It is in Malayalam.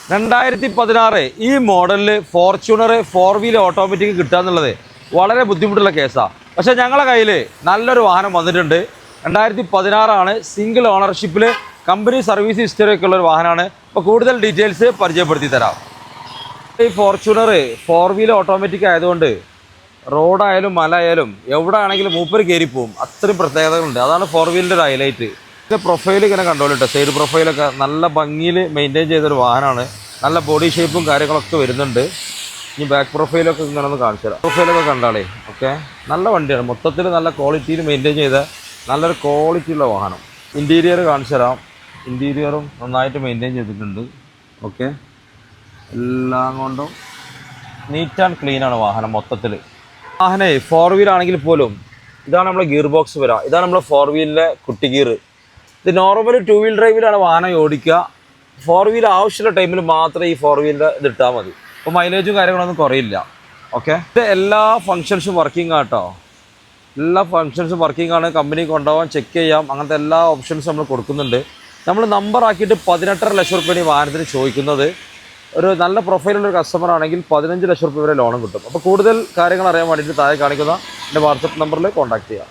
2016 ഈ മോഡലിൽ ഫോർച്യൂണർ 4 വീൽ ഓട്ടോമാറ്റിക് കിട്ടുക എന്നുള്ളത് വളരെ ബുദ്ധിമുട്ടുള്ള കേസാണ്. പക്ഷേ ഞങ്ങളുടെ കയ്യിൽ നല്ലൊരു വാഹനം വന്നിട്ടുണ്ട്. 2016 സിംഗിൾ ഓണർഷിപ്പിൽ കമ്പനി സർവീസ് ഹിസ്റ്ററി ഒക്കെ ഉള്ളൊരു വാഹനമാണ്. അപ്പോൾ കൂടുതൽ ഡീറ്റെയിൽസ് പരിചയപ്പെടുത്തി തരാം. ഈ ഫോർച്യൂണർ 4 വീൽ ഓട്ടോമാറ്റിക് ആയതുകൊണ്ട് റോഡായാലും മല ആയാലും എവിടെ ആണെങ്കിലും മൂപ്പർ കയറിപ്പോവും. അത്രയും പ്രത്യേകതകളുണ്ട്. അതാണ് 4 വീലിൻ്റെ ഒരു ഹൈലൈറ്റ്. പ്രൊഫൈൽ ഇങ്ങനെ കണ്ടോളിട്ടോ, സൈഡ് പ്രൊഫൈലൊക്കെ നല്ല ഭംഗിയിൽ മെയിൻറ്റെയിൻ ചെയ്തൊരു വാഹനമാണ്. നല്ല ബോഡി ഷേപ്പും കാര്യങ്ങളൊക്കെ വരുന്നുണ്ട്. ഇനി ബാക്ക് പ്രൊഫൈലൊക്കെ ഇങ്ങനെ ഒന്ന് കാണിച്ചു തരാം. പ്രൊഫൈലൊക്കെ കണ്ടാളേ ഓക്കെ, നല്ല വണ്ടിയാണ്. മൊത്തത്തിൽ നല്ല ക്വാളിറ്റിയിൽ മെയിൻറ്റെയിൻ ചെയ്ത നല്ലൊരു ക്വാളിറ്റിയുള്ള വാഹനം. ഇൻറ്റീരിയർ കാണിച്ചു തരാം. ഇൻറ്റീരിയറും നന്നായിട്ട് മെയിൻറ്റെയിൻ ചെയ്തിട്ടുണ്ട്. ഓക്കെ, എല്ലാം കൊണ്ടും നീറ്റ് ആൻഡ് ക്ലീനാണ് വാഹനം മൊത്തത്തിൽ. വാഹനേ 4 വീൽ ആണെങ്കിൽ പോലും ഇതാണ് നമ്മളെ ഗിയർ ബോക്സ് വരിക. ഇതാണ് നമ്മളെ 4 വീലിലെ കുട്ടി ഗിയർ. ഇത് നോർമൽ 2 വീൽ ഡ്രൈവിലാണ് വാഹനം ഓടിക്കുക. 4 വീൽ ആവശ്യമുള്ള ടൈമിൽ മാത്രമേ ഈ 4 വീലിൻ്റെ ഇത് ഇട്ടാൽ മതി. അപ്പോൾ മൈലേജും കാര്യങ്ങളൊന്നും കുറയില്ല. ഓക്കെ, ഇത് എല്ലാ ഫങ്ഷൻസും വർക്കിംഗ് ആട്ടോ. എല്ലാ ഫങ്ഷൻസും വർക്കിംഗ് ആണ്. കമ്പനി കൊണ്ടുപോകാൻ ചെക്ക് ചെയ്യാം, അങ്ങനത്തെ എല്ലാ ഓപ്ഷൻസും നമ്മൾ കൊടുക്കുന്നുണ്ട്. നമ്മൾ നമ്പർ ആക്കിയിട്ട് 18.5 ലക്ഷം റുപ്യ ഈ വാഹനത്തിന് ചോദിക്കുന്നത്. ഒരു നല്ല പ്രൊഫൈലുള്ള ഒരു കസ്റ്റമർ ആണെങ്കിൽ 15 ലക്ഷം റുപ്യ വരെ ലോണും കിട്ടും. അപ്പോൾ കൂടുതൽ കാര്യങ്ങൾ അറിയാൻ വേണ്ടിയിട്ട് താഴെ കാണിക്കുന്ന എൻ്റെ വാട്സപ്പ് നമ്പറിൽ കോൺടാക്ട് ചെയ്യാം.